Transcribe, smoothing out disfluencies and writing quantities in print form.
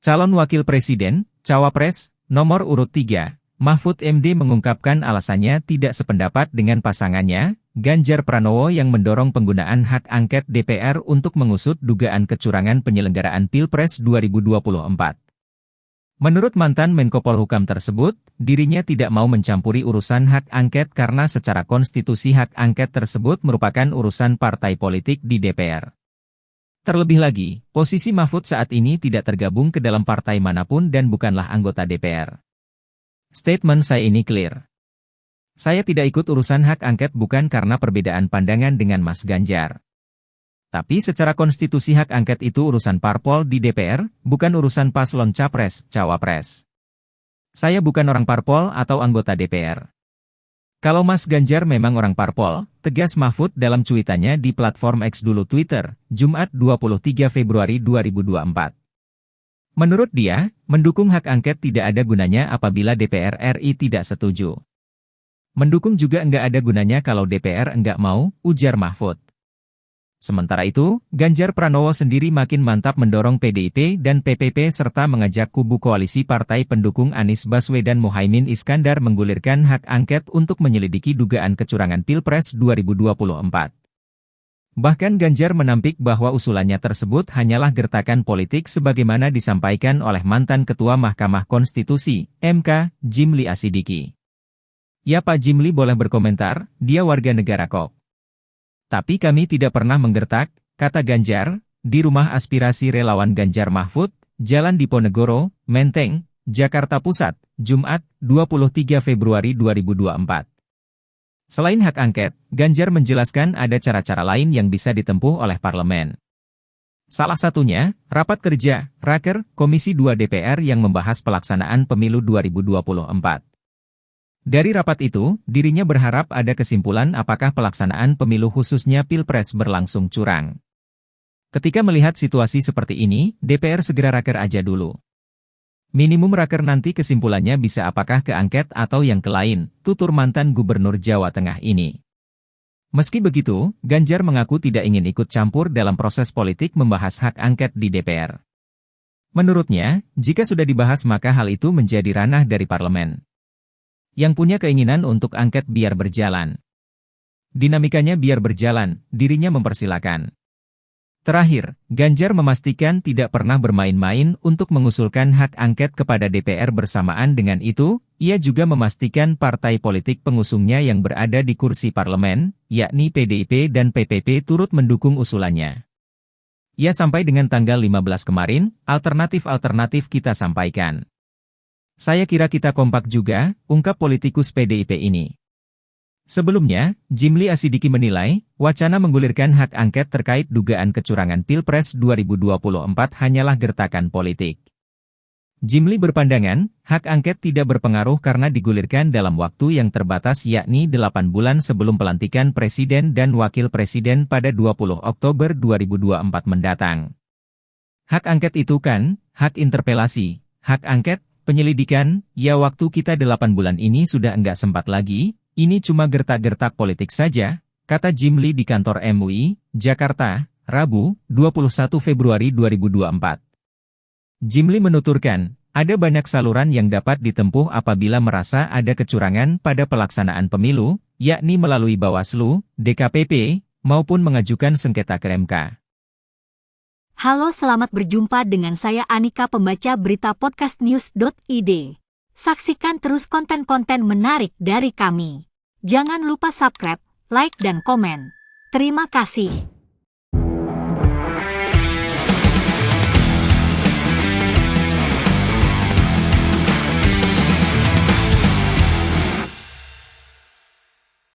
Calon Wakil Presiden, Cawapres, nomor urut 3, Mahfud MD mengungkapkan alasannya tidak sependapat dengan pasangannya, Ganjar Pranowo yang mendorong penggunaan hak angket DPR untuk mengusut dugaan kecurangan penyelenggaraan Pilpres 2024. Menurut mantan Menko Polhukam tersebut, dirinya tidak mau mencampuri urusan hak angket karena secara konstitusi hak angket tersebut merupakan urusan partai politik di DPR. Terlebih lagi, posisi Mahfud saat ini tidak tergabung ke dalam partai manapun dan bukanlah anggota DPR. Statement saya ini clear. Saya tidak ikut urusan hak angket bukan karena perbedaan pandangan dengan Mas Ganjar. Tapi secara konstitusi hak angket itu urusan parpol di DPR, bukan urusan paslon capres, cawapres. Saya bukan orang parpol atau anggota DPR. Kalau Mas Ganjar memang orang parpol, tegas Mahfud dalam cuitannya di platform X dulu Twitter, Jumat 23 Februari 2024. Menurut dia, mendukung hak angket tidak ada gunanya apabila DPR RI tidak setuju. Mendukung juga enggak ada gunanya kalau DPR enggak mau, ujar Mahfud. Sementara itu, Ganjar Pranowo sendiri makin mantap mendorong PDIP dan PPP serta mengajak kubu koalisi partai pendukung Anies Baswedan Muhaimin Iskandar menggulirkan hak angket untuk menyelidiki dugaan kecurangan Pilpres 2024. Bahkan Ganjar menampik bahwa usulannya tersebut hanyalah gertakan politik sebagaimana disampaikan oleh mantan Ketua Mahkamah Konstitusi, MK, Jimli Asidiki. Ya Pak Jimli boleh berkomentar, dia warga negara kok. Tapi kami tidak pernah menggertak, kata Ganjar, di rumah aspirasi relawan Ganjar Mahfud, Jalan Diponegoro, Menteng, Jakarta Pusat, Jumat, 23 Februari 2024. Selain hak angket, Ganjar menjelaskan ada cara-cara lain yang bisa ditempuh oleh parlemen. Salah satunya, rapat kerja, Raker, Komisi 2 DPR yang membahas pelaksanaan pemilu 2024. Dari rapat itu, dirinya berharap ada kesimpulan apakah pelaksanaan pemilu khususnya Pilpres berlangsung curang. Ketika melihat situasi seperti ini, DPR segera raker aja dulu. Minimum raker nanti kesimpulannya bisa apakah ke angket atau yang ke lain, tutur mantan Gubernur Jawa Tengah ini. Meski begitu, Ganjar mengaku tidak ingin ikut campur dalam proses politik membahas hak angket di DPR. Menurutnya, jika sudah dibahas maka hal itu menjadi ranah dari parlemen. Yang punya keinginan untuk angket biar berjalan. Dinamikanya biar berjalan, dirinya mempersilakan. Terakhir, Ganjar memastikan tidak pernah bermain-main untuk mengusulkan hak angket kepada DPR bersamaan dengan itu, ia juga memastikan partai politik pengusungnya yang berada di kursi parlemen, yakni PDIP dan PPP turut mendukung usulannya. Ya sampai dengan tanggal 15 kemarin, alternatif-alternatif kita sampaikan. Saya kira kita kompak juga, ungkap politikus PDIP ini. Sebelumnya, Jimli Asidiki menilai, wacana menggulirkan hak angket terkait dugaan kecurangan Pilpres 2024 hanyalah gertakan politik. Jimli berpandangan, hak angket tidak berpengaruh karena digulirkan dalam waktu yang terbatas yakni 8 bulan sebelum pelantikan Presiden dan Wakil Presiden pada 20 Oktober 2024 mendatang. Hak angket itu kan, hak interpelasi, hak angket, penyelidikan, ya waktu kita 8 bulan ini sudah enggak sempat lagi, ini cuma gertak-gertak politik saja, kata Jimli di kantor MUI, Jakarta, Rabu, 21 Februari 2024. Jimli menuturkan, ada banyak saluran yang dapat ditempuh apabila merasa ada kecurangan pada pelaksanaan pemilu, yakni melalui Bawaslu, DKPP, maupun mengajukan sengketa ke MK. Halo, selamat berjumpa dengan saya Anika, pembaca berita podcastnews.id. Saksikan terus konten-konten menarik dari kami. Jangan lupa subscribe, like dan komen. Terima kasih.